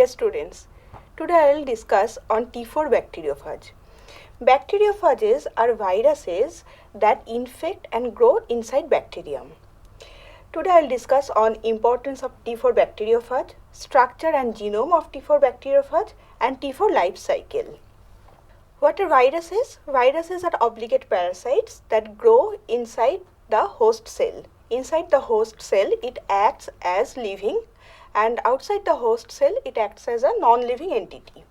Dear students, today I will discuss on T4 bacteriophage. Bacteriophages are viruses that infect and grow inside bacterium. Today I will discuss on importance of T4 bacteriophage, structure and genome of T4 bacteriophage and T4 life cycle. What are viruses? Viruses are obligate parasites that grow inside the host cell. Inside the host cell, it acts as living, and outside the host cell, it acts as a non-living entity.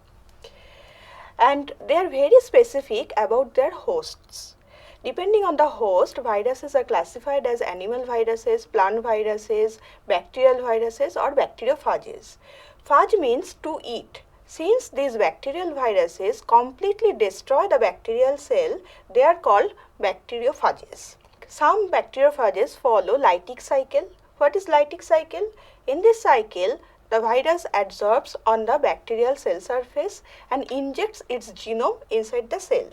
And they are very specific about their hosts. Depending on the host, viruses are classified as animal viruses, plant viruses, bacterial viruses, or bacteriophages. Phage means to eat. Since these bacterial viruses completely destroy the bacterial cell, they are called bacteriophages. Some bacteriophages follow lytic cycle. What is lytic cycle? In this cycle, the virus adsorbs on the bacterial cell surface and injects its genome inside the cell.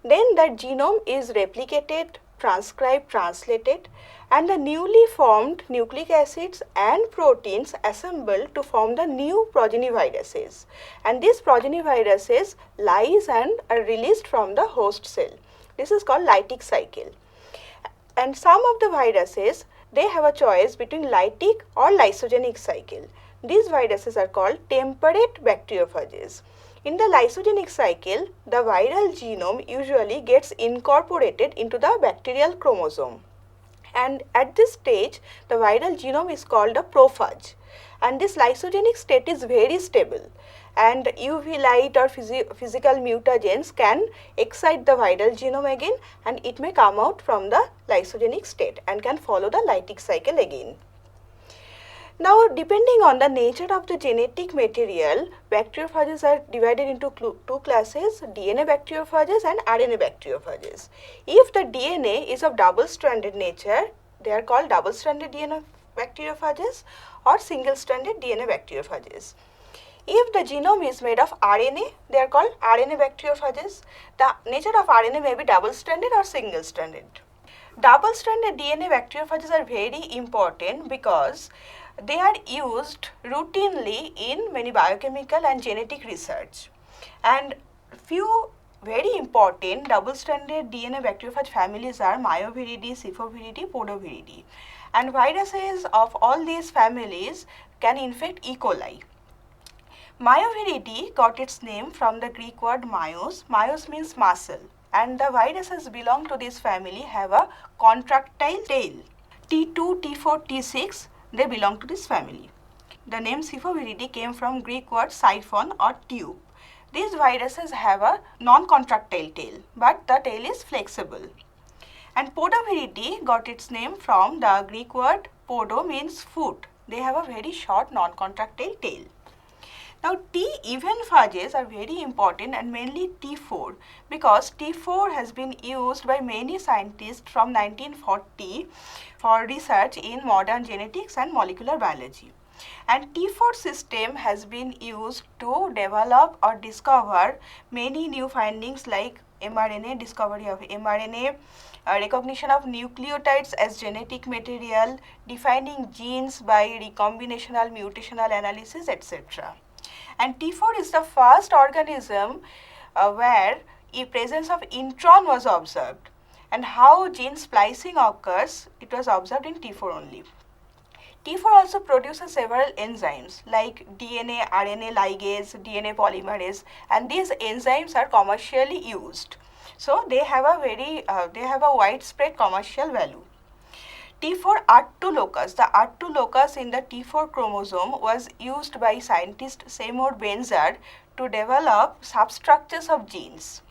Then that genome is replicated, transcribed, translated, and the newly formed nucleic acids and proteins assembled to form the new progeny viruses. And these progeny viruses lyse and are released from the host cell. This is called lytic cycle. And some of the viruses, they have a choice between lytic or lysogenic cycle. These viruses are called temperate bacteriophages. In the lysogenic cycle, the viral genome usually gets incorporated into the bacterial chromosome. And at this stage, the viral genome is called a prophage. And this lysogenic state is very stable. And UV light or physical mutagens can excite the viral genome again, and it may come out from the lysogenic state and can follow the lytic cycle again. Now, depending on the nature of the genetic material, bacteriophages are divided into two classes, DNA bacteriophages and RNA bacteriophages. If the DNA is of double-stranded nature, they are called double-stranded DNA bacteriophages or single-stranded DNA bacteriophages. If the genome is made of RNA, they are called RNA bacteriophages. The nature of RNA may be double-stranded or single-stranded. Double-stranded DNA bacteriophages are very important because they are used routinely in many biochemical and genetic research. And few very important double-stranded DNA bacteriophage families are Myoviridae, Cephuviridae, Podoviridae. And viruses of all these families can infect E. coli. Myoviridae got its name from the Greek word myos. Myos means muscle, and the viruses belong to this family have a contractile tail. T2, T4, T6, they belong to this family. The name Cephuviridae came from Greek word siphon or tube. These viruses have a non-contractile tail, but the tail is flexible. And Podoviridae got its name from the Greek word podo means foot. They have a very short non-contractile tail. Now, T-even phages are very important, and mainly T4, because T4 has been used by many scientists from 1940 for research in modern genetics and molecular biology. And T4 system has been used to develop or discover many new findings like mRNA, discovery of mRNA, recognition of nucleotides as genetic material, defining genes by recombinational mutational analysis, etc. And T4 is the first organism where a presence of intron was observed. And how gene splicing occurs, it was observed in T4 only. T4 also produces several enzymes like DNA, RNA ligase, DNA polymerase, and these enzymes are commercially used. So they have a widespread commercial value. T4 ART2 locus. The ART2 locus in the T4 chromosome was used by scientist Seymour Benzer to develop substructures of genes.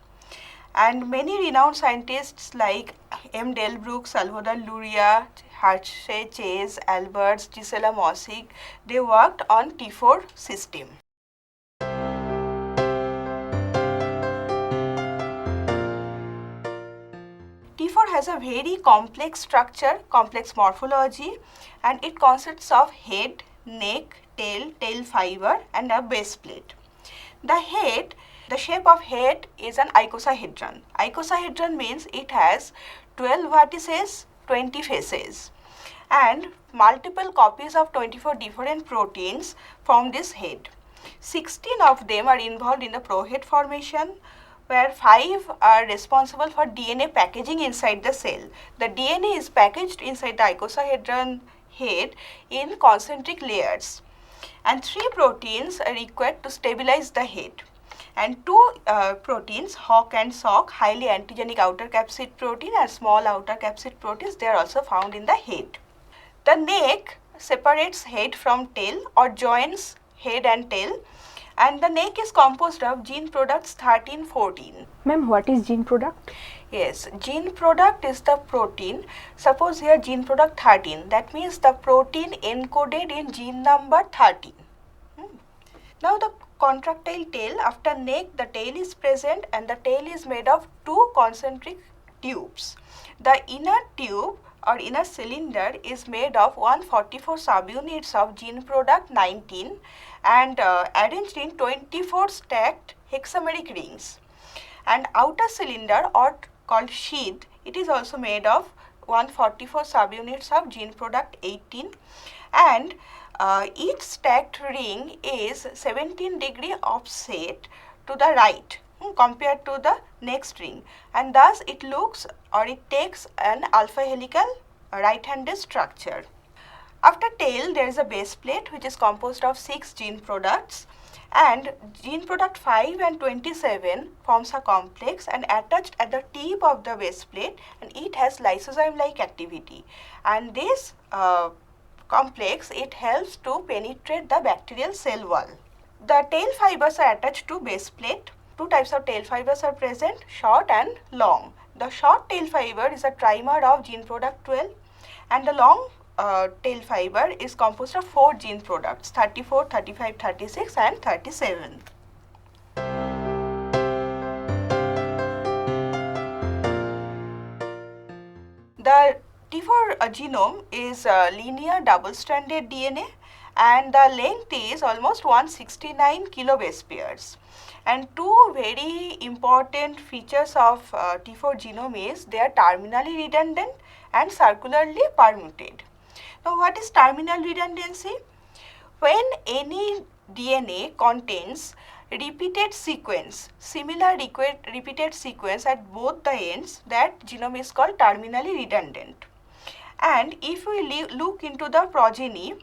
And many renowned scientists like M. Delbruck, Salvador Luria, Hershey Chase, Alberts, Gisela Mossig, they worked on T4 system. T4 has a very complex structure, complex morphology, and it consists of head, neck, tail, tail fiber, and a base plate. The shape of head is an icosahedron. Icosahedron means it has 12 vertices, 20 faces, and multiple copies of 24 different proteins form this head. 16 of them are involved in the prohead formation, where 5 are responsible for DNA packaging inside the cell. The DNA is packaged inside the icosahedron head in concentric layers, and 3 proteins are required to stabilize the head. And 2 proteins, HOC and SOC, highly antigenic outer capsid protein and small outer capsid proteins, they are also found in the head. The neck separates head from tail or joins head and tail, and the neck is composed of gene products 13, 14. Ma'am, what is gene product? Yes, gene product is the protein. Suppose here gene product 13, that means the protein encoded in gene number 13. Now the contractile tail, after neck the tail is present, and the tail is made of 2 concentric tubes. The inner tube or inner cylinder is made of 144 subunits of gene product 19 and arranged in 24 stacked hexameric rings. And outer cylinder, or called sheath, it is also made of 144 subunits of gene product 18, and each stacked ring is 17-degree offset to the right compared to the next ring, and thus it looks or it takes an alpha helical right-handed structure. After tail, there is a base plate which is composed of 6 gene products, and gene product 5 and 27 forms a complex and attached at the tip of the base plate, and it has lysozyme-like activity, and this complex, it helps to penetrate the bacterial cell wall. The tail fibers are attached to base plate. 2 types of tail fibers are present, short and long. The short tail fiber is a trimer of gene product 12, and the long tail fiber is composed of 4 gene products 34, 35, 36 and 37. The T4 genome is linear double-stranded DNA, and the length is almost 169 kilobase pairs. And 2 very important features of T4 genome is they are terminally redundant and circularly permuted. Now, what is terminal redundancy? When any DNA contains repeated sequence, similar repeated sequence at both the ends, that genome is called terminally redundant. And if we look into the progeny,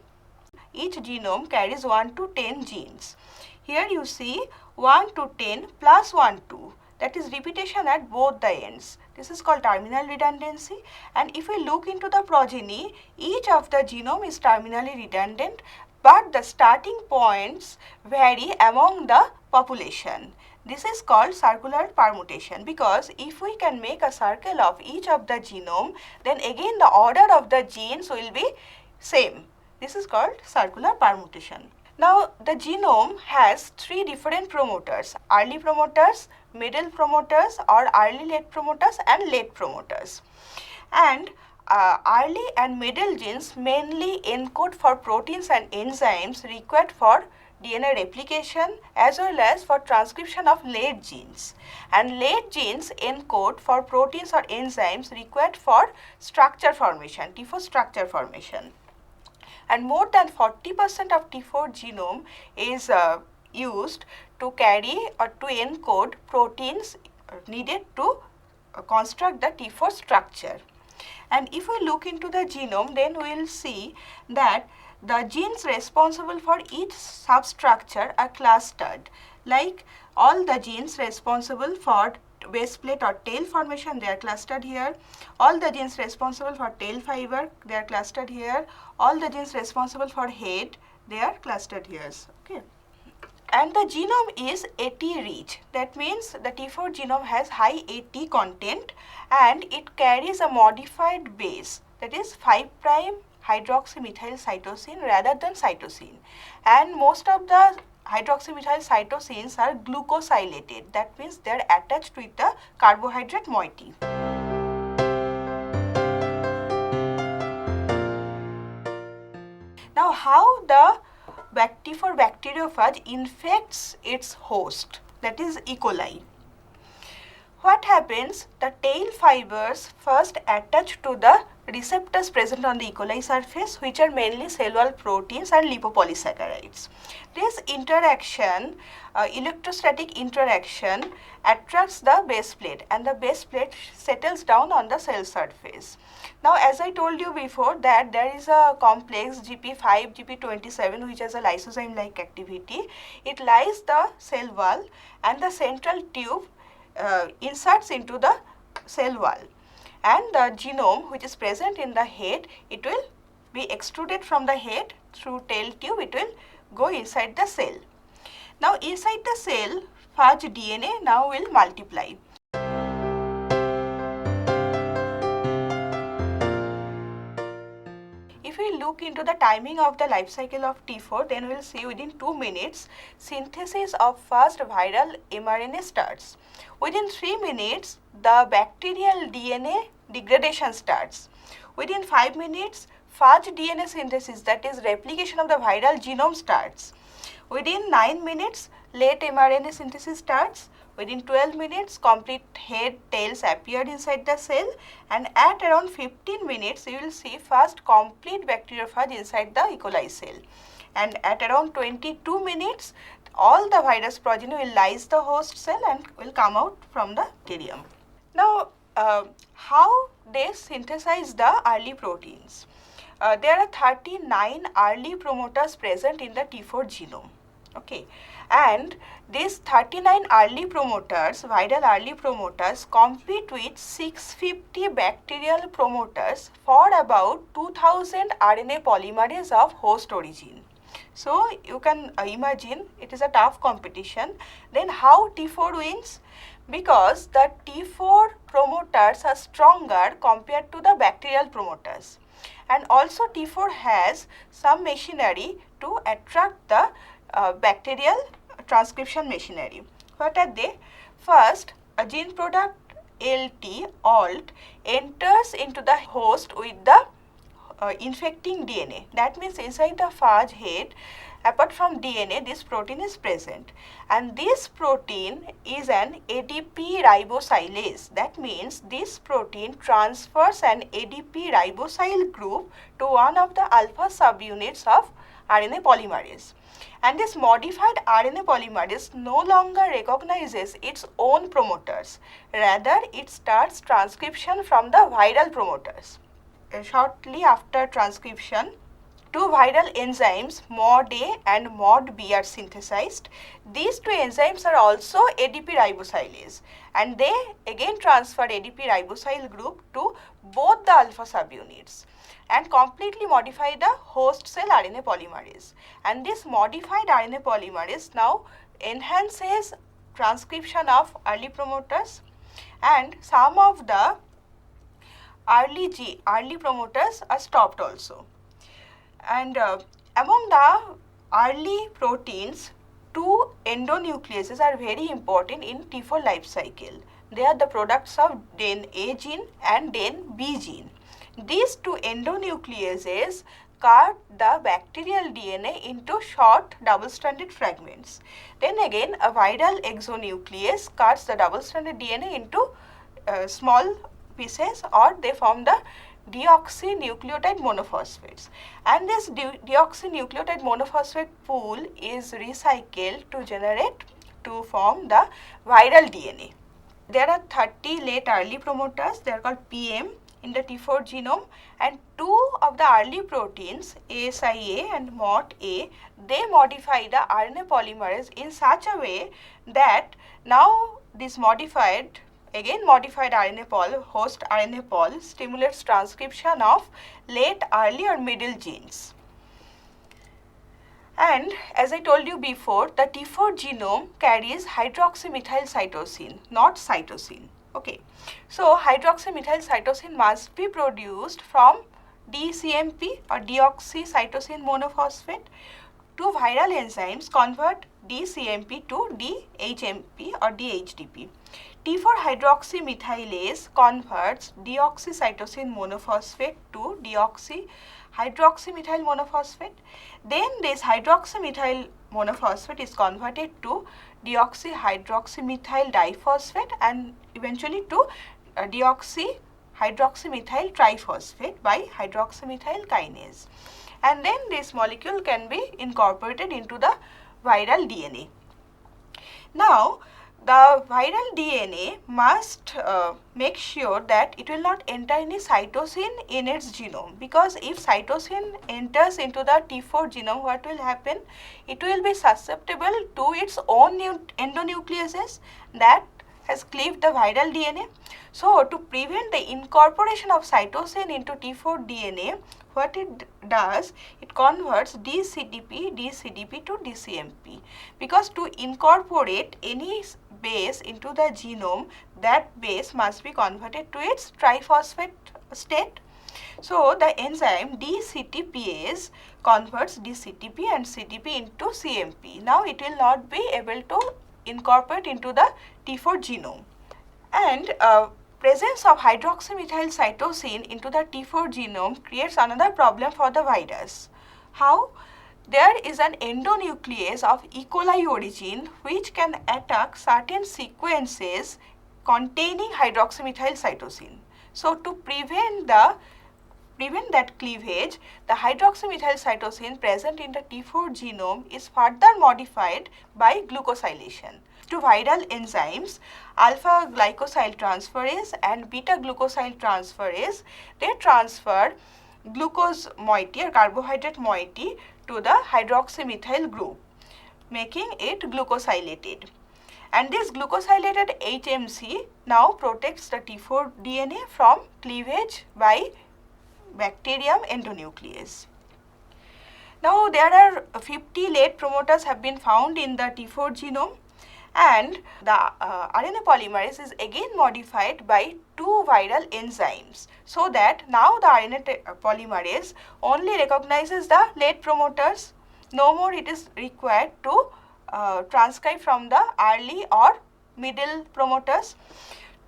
each genome carries 1 to 10 genes. Here you see 1 to 10 plus 1 2, that is repetition at both the ends. This is called terminal redundancy. And if we look into the progeny, each of the genome is terminally redundant, but the starting points vary among the population. This is called circular permutation, because if we can make a circle of each of the genome, then again the order of the genes will be same. This is called circular permutation. Now, the genome has 3 different promoters: early promoters, middle promoters or early late promoters, and late promoters. And early and middle genes mainly encode for proteins and enzymes required for DNA replication as well as for transcription of late genes. And late genes encode for proteins or enzymes required for structure formation, T4 structure formation. And more than 40% of T4 genome is used to carry or to encode proteins needed to construct the T4 structure. And if we look into the genome, then we will see that the genes responsible for each substructure are clustered. Like all the genes responsible for base plate or tail formation, they are clustered here. All the genes responsible for tail fiber, they are clustered here. All the genes responsible for head, they are clustered here. Okay. And the genome is AT rich. That means the T4 genome has high AT content and it carries a modified base, that is 5' hydroxymethyl cytosine rather than cytosine. And most of the hydroxymethyl cytosines are glucosylated. That means they are attached with the carbohydrate moiety. Now, how the T4 bacteriophage infects its host, that is E. coli. What happens? The tail fibers first attach to the receptors present on the E. coli surface, which are mainly cell wall proteins and lipopolysaccharides. This interaction, electrostatic interaction, attracts the base plate, and the base plate settles down on the cell surface. Now, as I told you before, that there is a complex GP5, GP27, which has a lysozyme-like activity. It lies the cell wall, and the central tube inserts into the cell wall, and the genome which is present in the head, it will be extruded from the head through tail tube, it will go inside the cell. Now, inside the cell, phage DNA now will multiply. If we look into the timing of the life cycle of T4, then we will see within 2 minutes, synthesis of first viral mRNA starts. Within 3 minutes, the bacterial DNA degradation starts. Within 5 minutes, phage DNA synthesis, that is replication of the viral genome, starts. Within 9 minutes, late mRNA synthesis starts. Within 12 minutes, complete head tails appear inside the cell, and at around 15 minutes, you will see first complete bacteriophage inside the E. coli cell. And at around 22 minutes, all the virus progeny will lyse the host cell and will come out from the bacterium. Now, how they synthesize the early proteins? There are 39 early promoters present in the T4 genome. Okay, and these 39 early promoters, viral early promoters, compete with 650 bacterial promoters for about 2000 RNA polymerase of host origin. So, you can imagine it is a tough competition. Then how T4 wins? Because the T4 promoters are stronger compared to the bacterial promoters, and also T4 has some machinery to attract the bacterial transcription machinery. What are they? First, a gene product alt enters into the host with the infecting DNA. That means inside the phage head, apart from DNA, this protein is present, and this protein is an ADP ribosylase. That means this protein transfers an ADP ribosyl group to one of the alpha subunits of RNA polymerase, and this modified RNA polymerase no longer recognizes its own promoters, rather it starts transcription from the viral promoters. Shortly after transcription, two viral enzymes MOD-A and MOD-B are synthesized. These two enzymes are also ADP ribosylase, and they again transfer ADP ribosyl group to both the alpha subunits and completely modify the host cell RNA polymerase. And this modified RNA polymerase now enhances transcription of early promoters, and some of the early promoters are stopped also. And among the early proteins, two endonucleases are very important in T4 life cycle. They are the products of Den A gene and Den B gene. These two endonucleases cut the bacterial DNA into short double-stranded fragments. Then again, a viral exonuclease cuts the double-stranded DNA into small pieces, or they form the deoxynucleotide monophosphates, and this deoxynucleotide monophosphate pool is recycled to form the viral DNA. There are 30 late early promoters, they are called PM in the T4 genome, and two of the early proteins ASIA and MOT-A, they modify the RNA polymerase in such a way that now this modified RNA pol, host RNA pol, stimulates transcription of late, early or middle genes. And as I told you before, the T4 genome carries hydroxymethyl cytosine, not cytosine. Okay. So, hydroxymethyl cytosine must be produced from DCMP or deoxycytosine monophosphate. Two viral enzymes convert DCMP to DHMP or DHDP. T4 hydroxymethylase converts deoxycytosine monophosphate to deoxyhydroxymethyl monophosphate. Then this hydroxymethyl monophosphate is converted to deoxyhydroxymethyl diphosphate and eventually to hydroxymethyl triphosphate by hydroxymethyl kinase. And then this molecule can be incorporated into the viral DNA. Now, the viral DNA must make sure that it will not enter any cytosine in its genome, because if cytosine enters into the T4 genome, what will happen? It will be susceptible to its own endonucleases that has cleaved the viral DNA. So, to prevent the incorporation of cytosine into T4 DNA, what it does, it converts DCDP to DCMP, because to incorporate any base into the genome, that base must be converted to its triphosphate state. So, the enzyme DCTPase converts DCTP and CTP into CMP. Now, it will not be able to incorporate into the T4 genome. And presence of hydroxymethyl cytosine into the T4 genome creates another problem for the virus. How? There is an endonuclease of E. coli origin which can attack certain sequences containing hydroxymethyl cytosine. So, to prevent that cleavage, the hydroxymethyl cytosine present in the T4 genome is further modified by glucosylation. To viral enzymes, alpha glycosyl transferase and beta glucosyl transferase, they transfer glucose moiety or carbohydrate moiety to the hydroxymethyl group, making it glucosylated. And this glucosylated HMC now protects the T4 DNA from cleavage by bacterium endonuclease. Now, there are 50 late promoters have been found in the T4 genome, and the RNA polymerase is again modified by two viral enzymes, so that now the RNA polymerase only recognizes the late promoters. No more it is required to transcribe from the early or middle promoters.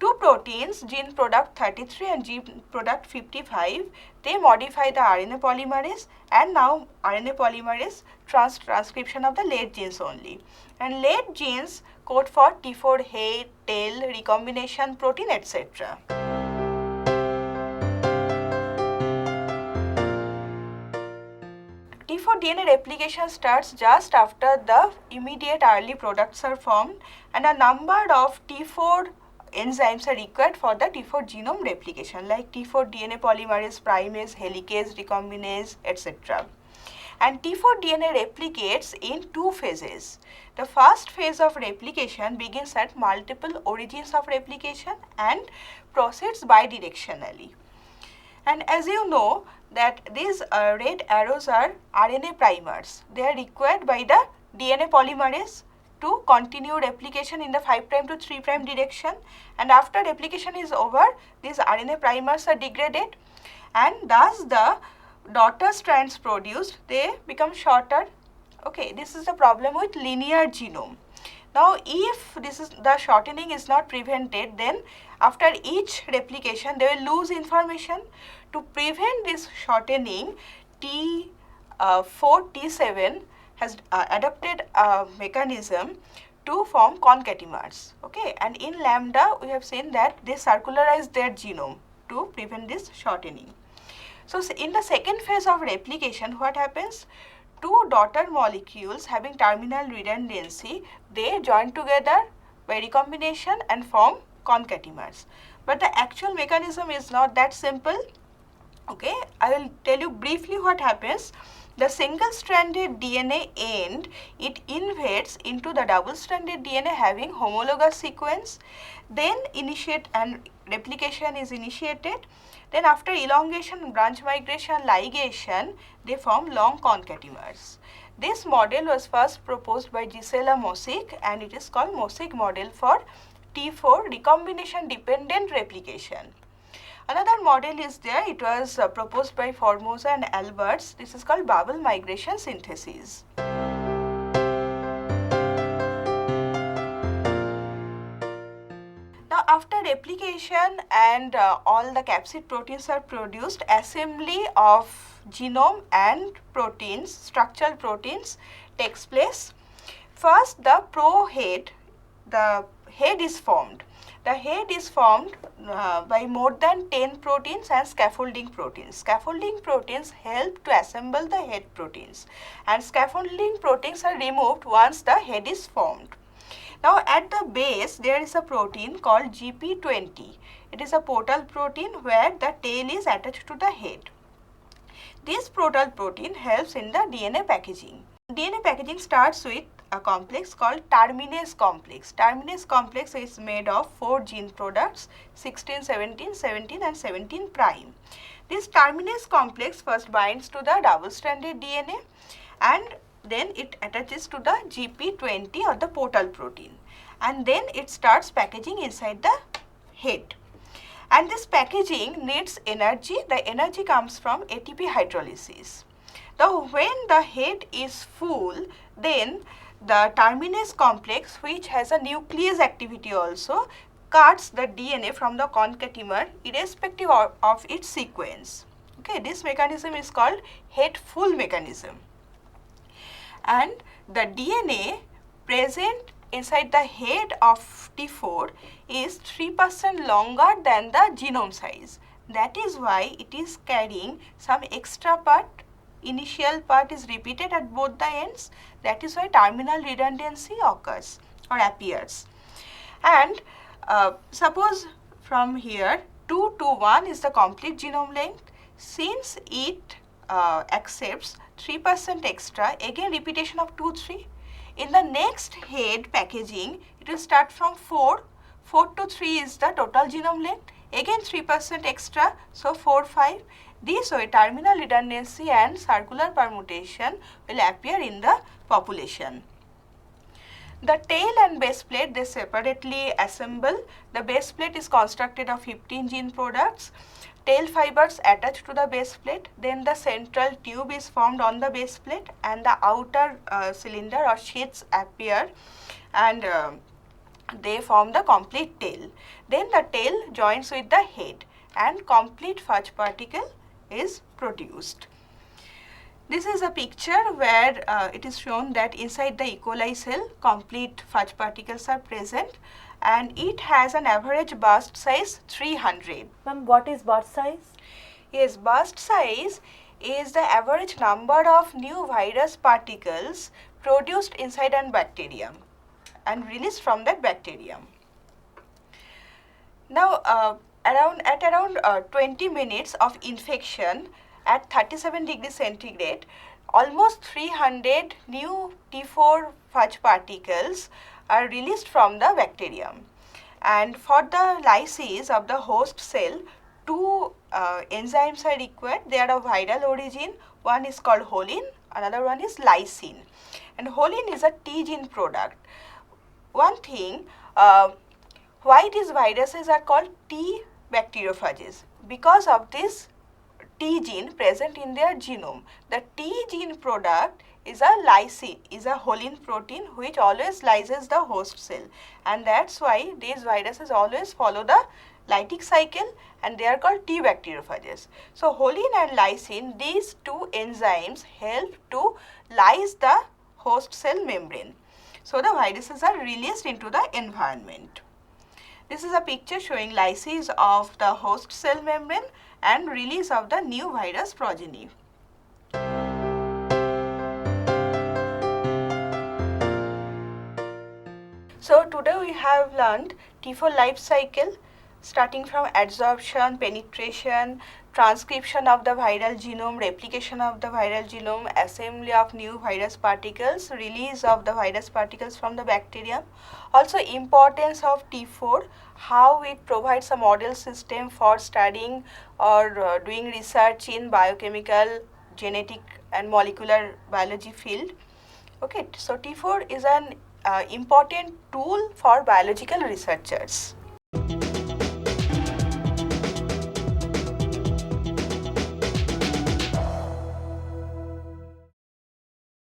Two proteins, gene product 33 and gene product 55, they modify the RNA polymerase, and now RNA polymerase transcription of the late genes only. And late genes code for T4 head, tail, recombination protein, etc. T4 DNA replication starts just after the immediate early products are formed, and a number of T4 enzymes are required for the T4 genome replication, like T4 DNA polymerase, primase, helicase, recombinase, etc. And T4 DNA replicates in two phases. The first phase of replication begins at multiple origins of replication and proceeds bidirectionally. And as you know that these red arrows are RNA primers. They are required by the DNA polymerase to continue replication in the 5' to 3' direction, and after replication is over, these RNA primers are degraded, and thus the daughter strands produced, they become shorter. Okay, this is the problem with linear genome. Now, if the shortening is not prevented, then after each replication they will lose information. To prevent this shortening, T4T7 has adopted a mechanism to form concatemers. Okay, and in lambda we have seen that they circularize their genome to prevent this shortening. So, in the second phase of replication, what happens? Two daughter molecules having terminal redundancy, they join together by recombination and form concatemers. But the actual mechanism is not that simple. Okay, I will tell you briefly what happens. The single-stranded DNA end, it invades into the double-stranded DNA having homologous sequence, then initiate and replication is initiated. Then after elongation, branch migration, ligation, they form long concatemers. This model was first proposed by Gisela Mosick, and it is called Mosick model for T4 recombination dependent replication. Another model is there, it was proposed by Formosa and Alberts. This is called bubble migration synthesis. Now, after replication and all the capsid proteins are produced, assembly of genome and proteins, structural proteins takes place. First, the pro head, the head is formed. The head is formed by more than 10 proteins and scaffolding proteins. Scaffolding proteins help to assemble the head proteins, and scaffolding proteins are removed once the head is formed. Now at the base there is a protein called GP20. It is a portal protein where the tail is attached to the head. This portal protein helps in the DNA packaging. DNA packaging starts with a complex called terminase complex. Terminase complex is made of 4 gene products 16, 17, 17 and 17 prime. This terminase complex first binds to the double-stranded DNA and then it attaches to the GP20 or the portal protein, and then it starts packaging inside the head. And this packaging needs energy. The energy comes from ATP hydrolysis. Now when the head is full, then the terminase complex, which has a nuclease activity also, cuts the DNA from the concatemer irrespective of its sequence. Okay, this mechanism is called head full mechanism. And the DNA present inside the head of T4 is 3% longer than the genome size. That is why it is carrying some extra part. Initial part is repeated at both the ends. That is why terminal redundancy occurs or appears. And suppose from here 2 to 1 is the complete genome length. Since it accepts 3% extra, again repetition of 2, 3. In the next head packaging, it will start from 4. 4 to 3 is the total genome length. Again 3% extra, so 4, 5. This way terminal redundancy and circular permutation will appear in the population. The tail and base plate, they separately assemble. The base plate is constructed of 15 gene products. Tail fibers attached to the base plate, then the central tube is formed on the base plate and the outer cylinder or sheaths appear, and they form the complete tail. Then the tail joins with the head and complete fudge particle is produced. This is a picture where it is shown that inside the E. coli cell complete fudge particles are present, and it has an average burst size 300. Ma'am, what is burst size? Yes, burst size is the average number of new virus particles produced inside a bacterium and released from that bacterium. Now at around 20 minutes of infection at 37 degrees centigrade, almost 300 new T4 fudge particles are released from the bacterium. And for the lysis of the host cell, 2 enzymes are required. They are of viral origin. One is called holin, another one is lysine. And holin is a T gene product. One thing, why these viruses are called T bacteriophages? Because of this T gene present in their genome. The T gene product is a lysine, is a holin protein which always lyses the host cell, and that's why these viruses always follow the lytic cycle and they are called T bacteriophages. So holin and lysine, these 2 enzymes help to lyse the host cell membrane. So the viruses are released into the environment. This is a picture showing lysis of the host cell membrane and release of the new virus progeny. So today we have learned T4 life cycle, starting from adsorption, penetration, transcription of the viral genome, replication of the viral genome, assembly of new virus particles, release of the virus particles from the bacterium. Also importance of T4, how it provides a model system for studying or doing research in biochemical, genetic and molecular biology field. Okay, so T4 is an important tool for biological researchers.